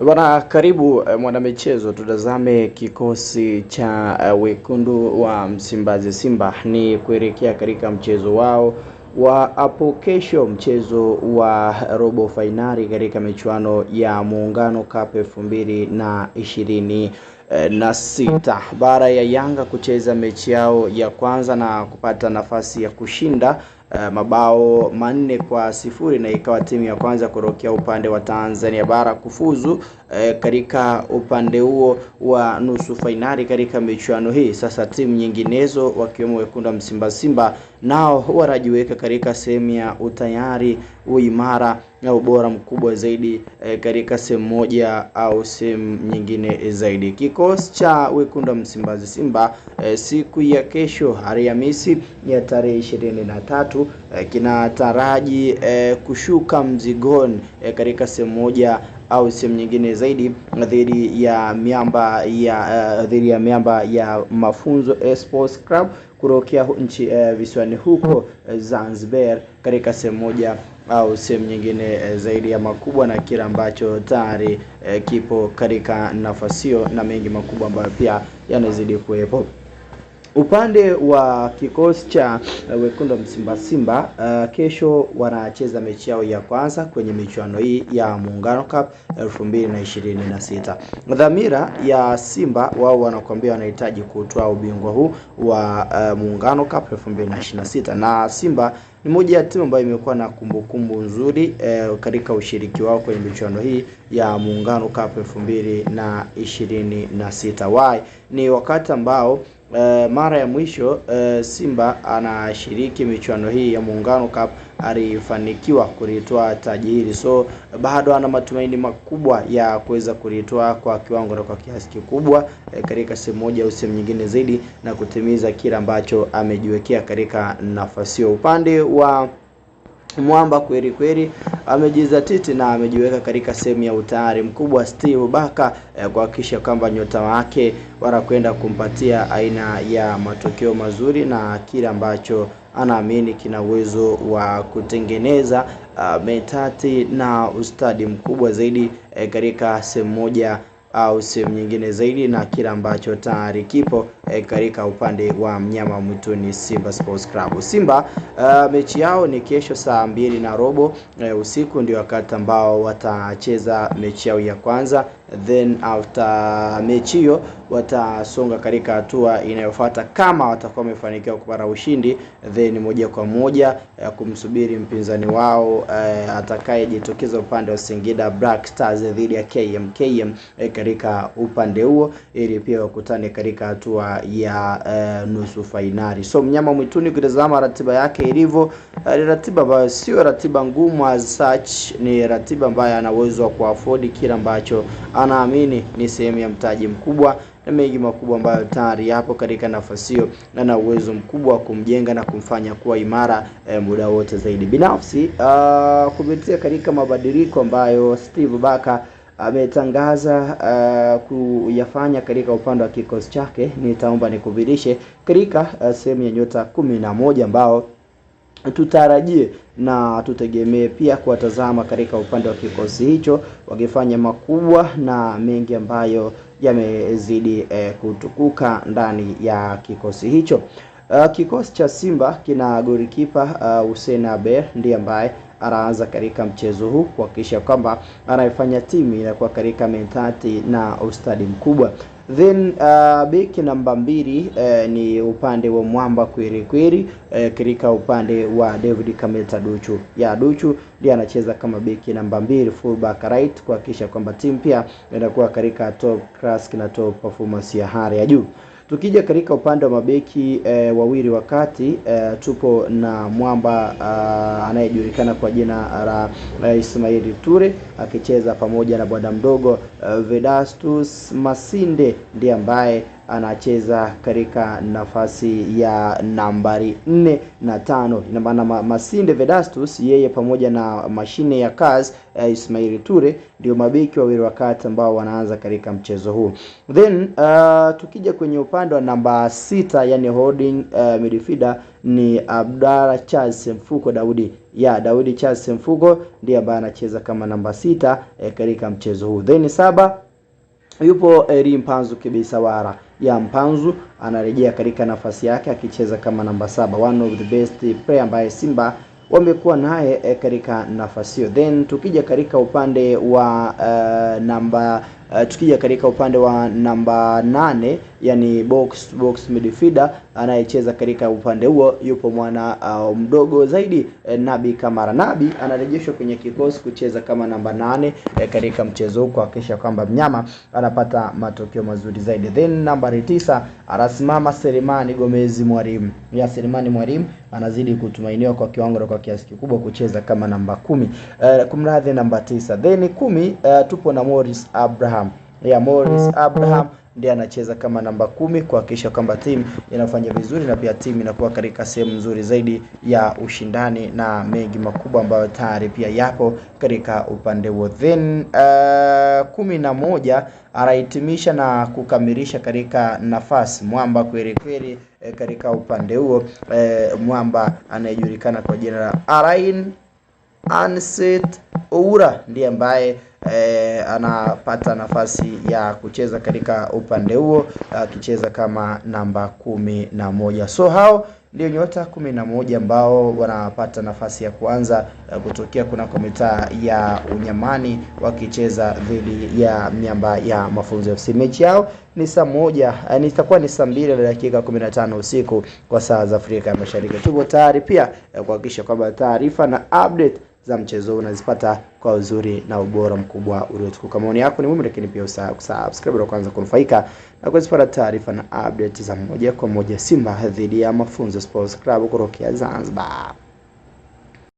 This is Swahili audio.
Bwana, karibu mwanamichezo, tutazame kikosi cha wekundu wa Msimbazi Simba ni kuelekea katika mchezo wao wa hapo kesho, mchezo wa robo fainali katika michuano ya Muungano Cup 2026 baada ya Yanga kucheza mechi yao ya kwanza na kupata nafasi ya kushinda mabao 4-0 na ikawa timu ya kwanza kurokea upande wa Tanzania bara kufuzu katika upande huo wa nusu fainali katika michuano hii. Sasa timu nyinginezo wakiwemo wekundu wa Msimbazi Simba nao wanajiweka katika sehemu ya utayari, uimara na ubora mkubwa zaidi katika sehemu moja au sehemu nyingine zaidi. Kikosi cha wekundu wa Msimbazi Simba siku ya kesho Alhamisi ya tarehe 23 kinataraji kushuka mzigoni katika sehemu moja au sehemu nyingine zaidi dhidi ya miamba ya Mafunzo Sports Club kutokea nchi visiwani huko Zanzibar katika sehemu moja au sehemu nyingine zaidi ya makubwa, na kila ambacho tayari kipo katika nafasi hiyo na mengi makubwa ambayo pia yanazidi kuwepo. Upande wa kikosi cha wekundu wa Msimbazi Simba kesho wanacheza mechi yao ya kwanza kwenye michuano hii ya Muungano Cup 2026. Dhamira ya Simba, wao wanakuambia wanahitaji kutoa ubingwa huu wa Muungano Cup 2026, na Simba ni moja ya timu ambayo imekuwa na kumbukumbu nzuri katika ushiriki wao kwenye michuano hii ya Muungano Cup 2026. Ni wakati ambao mara ya mwisho Simba anashiriki michuano hii ya Muungano Cup alifanikiwa kulitoa taji hili, so bado ana matumaini makubwa ya kuweza kulitoa kwa kiwango na kwa kiasi kikubwa katika sehemu moja au sehemu nyingine zaidi na kutimiza kila ambacho amejiwekea katika nafasi hiyo. Upande wa mwamba kweli amejizatiti na amejiweka katika sehemu ya utayari mkubwa Steve Baka kuhakikisha kwamba nyota wake wanakwenda kumpatia aina ya matokeo mazuri na kile ambacho anaamini kina uwezo wa kutengeneza metati na ustadi mkubwa zaidi katika sehemu moja au sehemu nyingine zaidi na kila ambacho tayari kipo katika upande wa mnyama mwituni Simba Sports Club. Simba mechi yao ni kesho saa 2:30 usiku, ndio wakati ambao watacheza mechi yao ya kwanza, then after mechi hiyo watasonga katika hatua inayofuata. Kama watakuwa wamefanikiwa kupata ushindi, then moja kwa moja kumsubiri mpinzani wao atakayejitokeza upande wa Singida Black Stars dhidi ya KMKM katika upande huo, ili pia wakutane katika hatua ya nusu fainali. So mnyama mwituni kutazama ratiba yake ilivyo, ni ratiba ambayo sio ratiba ngumu as such, ni ratiba ambayo ana uwezo wa kuafford kila ambacho anaamini ni sehemu ya mtaji mkubwa na mengi makubwa ambayo tayari hapo katika nafasi hiyo na uwezo mkubwa wa kumjenga na kumfanya kuwa imara muda wote zaidi. Binafsi kupitia katika mabadiliko ambayo Steve Baka ametangaza kuyafanya katika upande wa kikosi chake, nitaomba nikubirishe katika sehemu ya nyota 11 ambao tutarajie na tutegemee pia kuwatazama katika upande wa kikosi hicho wakifanya makubwa na mengi ambayo yamezidi kutukuka ndani ya kikosi hicho. Kikosi cha Simba kina golikipa Hussein Aber, ndiye ambaye anaanza katika mchezo huu kuhakikisha kwamba anaifanya timu inakuwa katika mentati na ustadi mkubwa. Then beki namba 2 ni upande wa mwamba kweli katika upande wa David Kameta Duchu. Duchu ndiye anacheza kama beki namba 2 full back right kuhakikisha kwamba timu pia inakuwa katika top class na top performance ya hali ya juu. Tukija katika upande wa mabeki wawili wakati tupo na mwamba anayejulikana kwa jina la Ismail Ture akicheza pamoja na bwana mdogo Vedastus Masinde, ndiye ambaye anacheza katika nafasi ya nambari 4 na 5. Ina maana Masinde Vedastus yeye pamoja na mashine ya kazi Ismail Ture ndio mabeki wawili wakati ambao wanaanza katika mchezo huu. Then tukija kwenye upande wa namba 6, yani holding midfielder ni Abdalla Charles Mfuko Daudi. Daudi Charles Mfuko ndiye ambaye anacheza kama namba 6 katika mchezo huu. Then 7 yupo Eri Mpanzu Kibisawara. Mpanzu anarejea katika nafasi yake akicheza kama namba 7, one of the best player ambaye Simba wamekuwa naye katika nafasi hiyo. Then tukija katika upande wa namba 8, yani box midfielder anayecheza katika upande huo yupo mwana mdogo zaidi Nabi Kamara. Nabi anarejeshwa kwenye kikosi kucheza kama namba 8 katika mchezo huu kuhakikisha kwamba mnyama anapata matokeo mazuri zaidi. Then nambari 9 anasimama Selemani Gomez Mwalimu. Selemani Mwalimu anazidi kutumainiwa kwa kiwango na kwa kiasi kikubwa kucheza kama namba 10. Kumradhi, namba 9. Then 10 tupo na Morris Abraham. Morris Abraham ndiye anacheza kama namba 10 kuhakikisha kwamba timu inafanya vizuri na pia timu inakuwa katika sehemu nzuri zaidi ya ushindani na mengi makubwa ambayo tayari pia yapo katika upande huo. Then 11 anahitimisha na kukamilisha katika nafasi mwamba kweli katika upande huo, mwamba anayejulikana kwa jina la Alain Anset Oura ndiye ambaye anapata nafasi ya kucheza katika upande huo akicheza kama namba 11. So hao ndio nyota 11 ambao wanapata nafasi ya kuanza kutokea kunako mitaa ya Unyamani wakicheza dhidi ya miamba ya Mafunzo FC. Mechi yao ni saa 1, itakuwa ni saa 2 na dakika 15 usiku kwa saa za Afrika ya Mashariki. Tupo tayari pia kuhakikisha kwamba taarifa na update za mchezo unazipata kwa uzuri na ubora mkubwa uliotukuka. Maoni yako ni muhimu, lakini pia usubscribe na kuanza kunufaika na kuzipata taarifa na update za moja kwa moja Simba dhidi ya Mafunzo Sports Club kutoka Zanzibar.